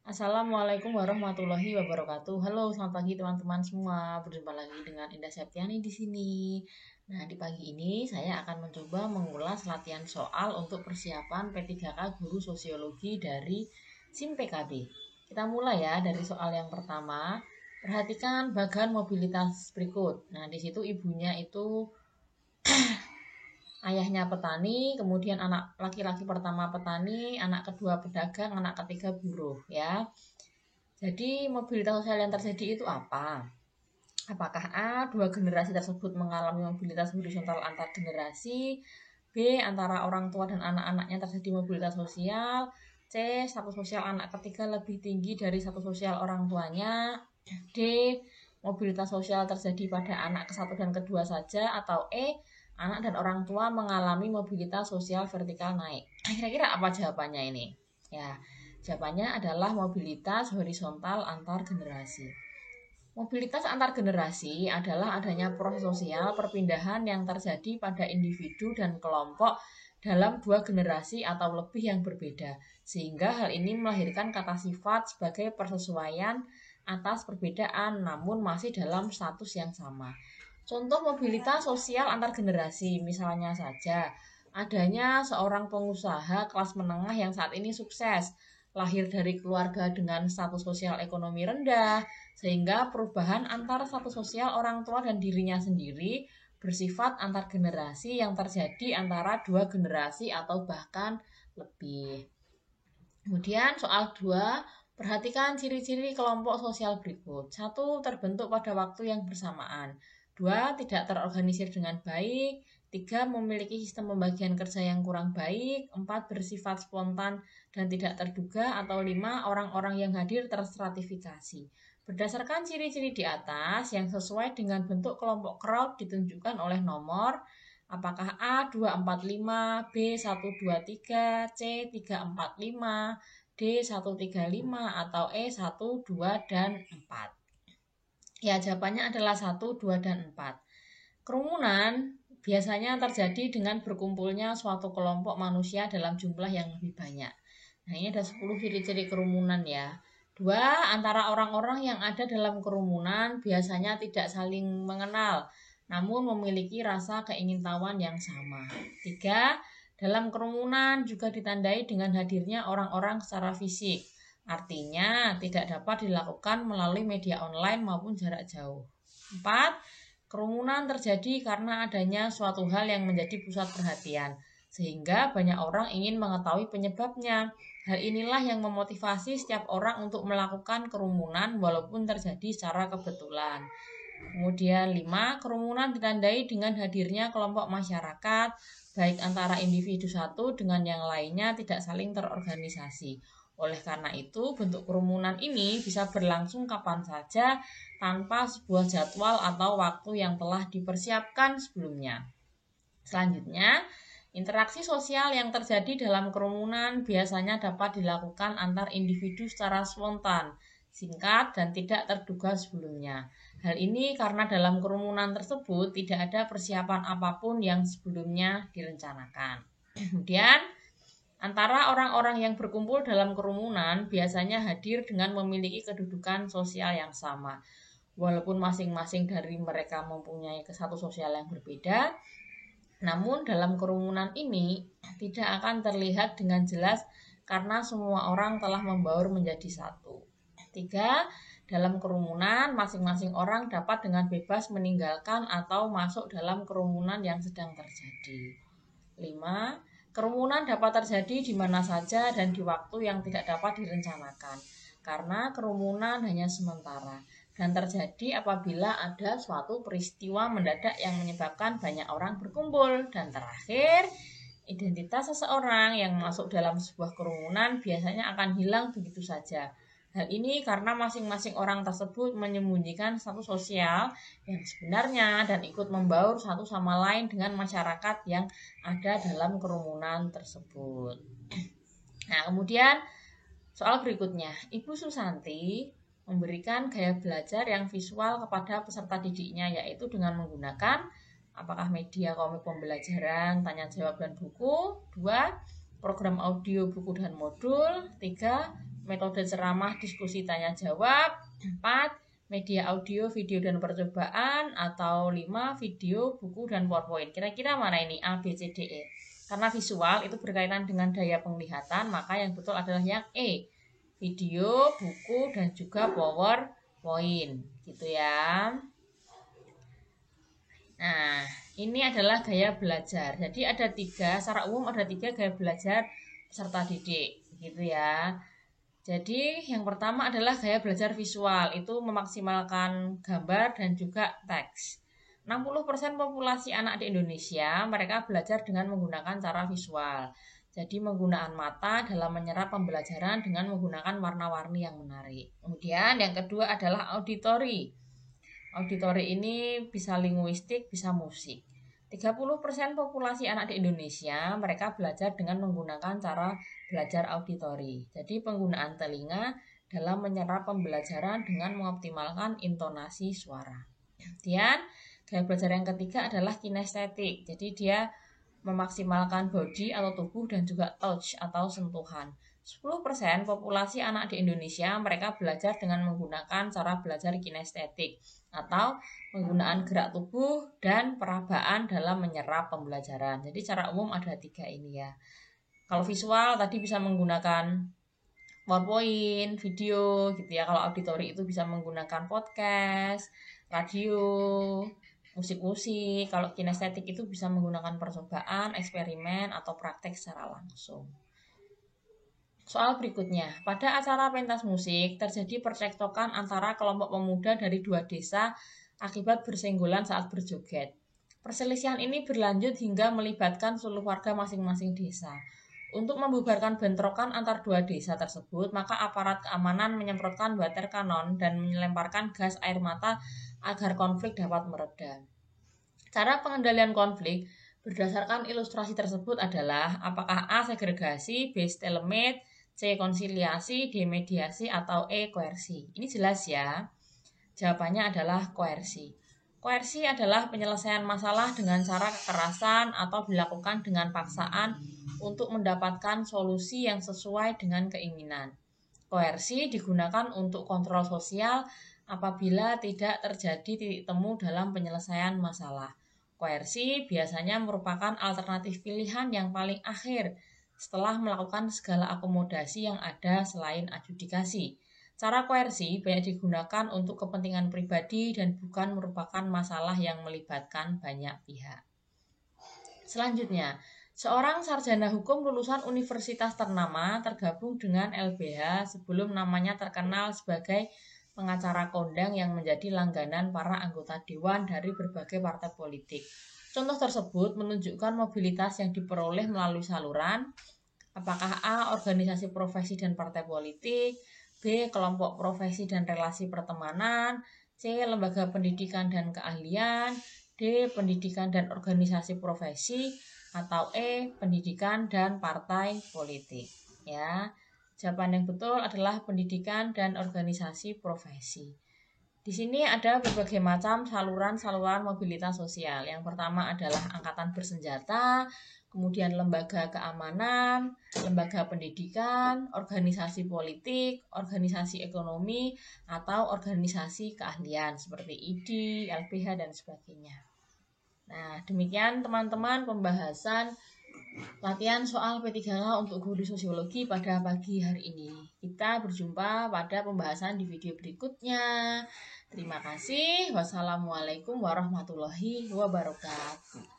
Assalamualaikum warahmatullahi wabarakatuh. Halo, selamat pagi teman-teman semua. Berjumpa lagi dengan Indah Septiani di sini. Nah, di pagi ini saya akan mencoba mengulas latihan soal untuk persiapan P3K Guru Sosiologi dari SIM PKB. Kita mulai ya dari soal yang pertama. Perhatikan bagan mobilitas berikut. Nah, di situ ibunya itu ayahnya petani, kemudian anak laki-laki pertama petani, anak kedua pedagang, anak ketiga buruh ya. Jadi mobilitas sosial yang terjadi itu apa? Apakah A, dua generasi tersebut mengalami mobilitas horizontal antar generasi? B, antara orang tua dan anak-anaknya terjadi mobilitas sosial? C, status sosial anak ketiga lebih tinggi dari status sosial orang tuanya? D, mobilitas sosial terjadi pada anak ke-1 dan kedua saja? Atau E, anak dan orang tua mengalami mobilitas sosial vertikal naik? Kira-kira apa jawabannya ini? Ya, jawabannya adalah mobilitas horizontal antar generasi. Mobilitas antar generasi adalah adanya proses sosial perpindahan yang terjadi pada individu dan kelompok dalam dua generasi atau lebih yang berbeda, sehingga hal ini melahirkan kata sifat sebagai persesuaian atas perbedaan namun masih dalam status yang sama. Contoh mobilitas sosial antar generasi, misalnya saja adanya seorang pengusaha kelas menengah yang saat ini sukses, lahir dari keluarga dengan status sosial ekonomi rendah, sehingga perubahan antara status sosial orang tua dan dirinya sendiri bersifat antar generasi yang terjadi antara dua generasi atau bahkan lebih. Kemudian soal 2, perhatikan ciri-ciri kelompok sosial berikut. 1, terbentuk pada waktu yang bersamaan. 2, tidak terorganisir dengan baik. 3, memiliki sistem pembagian kerja yang kurang baik. 4, bersifat spontan dan tidak terduga. Atau 5, orang-orang yang hadir terstratifikasi. Berdasarkan ciri-ciri di atas yang sesuai dengan bentuk kelompok crowd ditunjukkan oleh nomor. Apakah A 245, B 123, C 345, D 135, atau E 1, 2, dan 4? Ya, jawabannya adalah 1, 2, dan 4. Kerumunan biasanya terjadi dengan berkumpulnya suatu kelompok manusia dalam jumlah yang lebih banyak. Nah, ini ada 10 ciri-ciri kerumunan ya. 2, antara orang-orang yang ada dalam kerumunan biasanya tidak saling mengenal, namun memiliki rasa keingintahuan yang sama. 3, dalam kerumunan juga ditandai dengan hadirnya orang-orang secara fisik. Artinya, tidak dapat dilakukan melalui media online maupun jarak jauh. 4, kerumunan terjadi karena adanya suatu hal yang menjadi pusat perhatian, sehingga banyak orang ingin mengetahui penyebabnya. Hal inilah yang memotivasi setiap orang untuk melakukan kerumunan walaupun terjadi secara kebetulan. Kemudian 5, kerumunan ditandai dengan hadirnya kelompok masyarakat, baik antara individu satu dengan yang lainnya tidak saling terorganisasi. Oleh karena itu, bentuk kerumunan ini bisa berlangsung kapan saja tanpa sebuah jadwal atau waktu yang telah dipersiapkan sebelumnya. Selanjutnya, interaksi sosial yang terjadi dalam kerumunan biasanya dapat dilakukan antar individu secara spontan, singkat, dan tidak terduga sebelumnya. Hal ini karena dalam kerumunan tersebut tidak ada persiapan apapun yang sebelumnya direncanakan. Kemudian, antara orang-orang yang berkumpul dalam kerumunan biasanya hadir dengan memiliki kedudukan sosial yang sama. Walaupun masing-masing dari mereka mempunyai status sosial yang berbeda, namun dalam kerumunan ini tidak akan terlihat dengan jelas karena semua orang telah membaur menjadi satu. 3, dalam kerumunan masing-masing orang dapat dengan bebas meninggalkan atau masuk dalam kerumunan yang sedang terjadi. 5, kerumunan dapat terjadi di mana saja dan di waktu yang tidak dapat direncanakan, karena kerumunan hanya sementara dan terjadi apabila ada suatu peristiwa mendadak yang menyebabkan banyak orang berkumpul. Dan terakhir, identitas seseorang yang masuk dalam sebuah kerumunan biasanya akan hilang begitu saja. Hal ini karena masing-masing orang tersebut menyembunyikan status sosial yang sebenarnya dan ikut membaur satu sama lain dengan masyarakat yang ada dalam kerumunan tersebut. Nah, kemudian soal berikutnya, Ibu Susanti memberikan gaya belajar yang visual kepada peserta didiknya, yaitu dengan menggunakan apakah media komik pembelajaran, tanya jawab dan buku. 2, program audio buku dan modul. 3, metode ceramah, diskusi, tanya jawab. 4. Media audio, video, dan percobaan. Atau 5. Video, buku, dan PowerPoint. Kira-kira mana ini? A, B, C, D, E. Karena visual itu berkaitan dengan daya penglihatan, maka yang betul adalah yang E. Video, buku, dan juga PowerPoint. Gitu ya. Nah, ini adalah gaya belajar. Jadi ada 3, secara umum ada 3 gaya belajar peserta didik, gitu ya. Jadi yang pertama adalah gaya belajar visual, itu memaksimalkan gambar dan juga teks. 60% populasi anak di Indonesia, mereka belajar dengan menggunakan cara visual. Jadi menggunakan mata dalam menyerap pembelajaran dengan menggunakan warna-warni yang menarik. Kemudian yang kedua adalah auditori. Auditori ini bisa linguistik, bisa musik. 30% populasi anak di Indonesia, mereka belajar dengan menggunakan cara belajar auditori. Jadi penggunaan telinga dalam menyerap pembelajaran dengan mengoptimalkan intonasi suara. Kemudian, gaya belajar yang ketiga adalah kinestetik. Jadi dia memaksimalkan body atau tubuh dan juga touch atau sentuhan. 10% populasi anak di Indonesia mereka belajar dengan menggunakan cara belajar kinestetik atau penggunaan gerak tubuh dan perabaan dalam menyerap pembelajaran. Jadi secara umum ada 3 ini ya. Kalau visual tadi bisa menggunakan PowerPoint, video gitu ya. Kalau auditori itu bisa menggunakan podcast, radio, musik-musik. Kalau kinestetik itu bisa menggunakan percobaan, eksperimen, atau praktek secara langsung. Soal berikutnya, pada acara pentas musik terjadi percekcokan antara kelompok pemuda dari 2 desa akibat bersenggolan saat berjoget. Perselisihan ini berlanjut hingga melibatkan seluruh warga masing-masing desa. Untuk membubarkan bentrokan antar 2 desa tersebut, maka aparat keamanan menyemprotkan water cannon dan melemparkan gas air mata agar konflik dapat mereda. Cara pengendalian konflik berdasarkan ilustrasi tersebut adalah apakah A. segregasi, B. stalemate, C. konsiliasi, D. mediasi, atau E. koersi. Ini jelas ya. Jawabannya adalah koersi. Koersi adalah penyelesaian masalah dengan cara kekerasan atau dilakukan dengan paksaan untuk mendapatkan solusi yang sesuai dengan keinginan. Koersi digunakan untuk kontrol sosial apabila tidak terjadi titik temu dalam penyelesaian masalah. Koersi biasanya merupakan alternatif pilihan yang paling akhir setelah melakukan segala akomodasi yang ada selain adjudikasi. Cara koersi banyak digunakan untuk kepentingan pribadi dan bukan merupakan masalah yang melibatkan banyak pihak. Selanjutnya, seorang sarjana hukum lulusan universitas ternama tergabung dengan LBH sebelum namanya terkenal sebagai pengacara kondang yang menjadi langganan para anggota dewan dari berbagai partai politik. Contoh tersebut menunjukkan mobilitas yang diperoleh melalui saluran, apakah A. organisasi profesi dan partai politik, B. kelompok profesi dan relasi pertemanan, C. lembaga pendidikan dan keahlian, D. pendidikan dan organisasi profesi, atau E. pendidikan dan partai politik. Ya, jawaban yang betul adalah pendidikan dan organisasi profesi. Di sini ada berbagai macam saluran-saluran mobilitas sosial. Yang pertama adalah angkatan bersenjata, kemudian lembaga keamanan, lembaga pendidikan, organisasi politik, organisasi ekonomi, atau organisasi keahlian seperti ID, LBH, dan sebagainya. Nah, demikian teman-teman pembahasan latihan soal P3K untuk guru sosiologi pada pagi hari ini. Kita berjumpa pada pembahasan di video berikutnya. Terima kasih. Wassalamualaikum warahmatullahi wabarakatuh.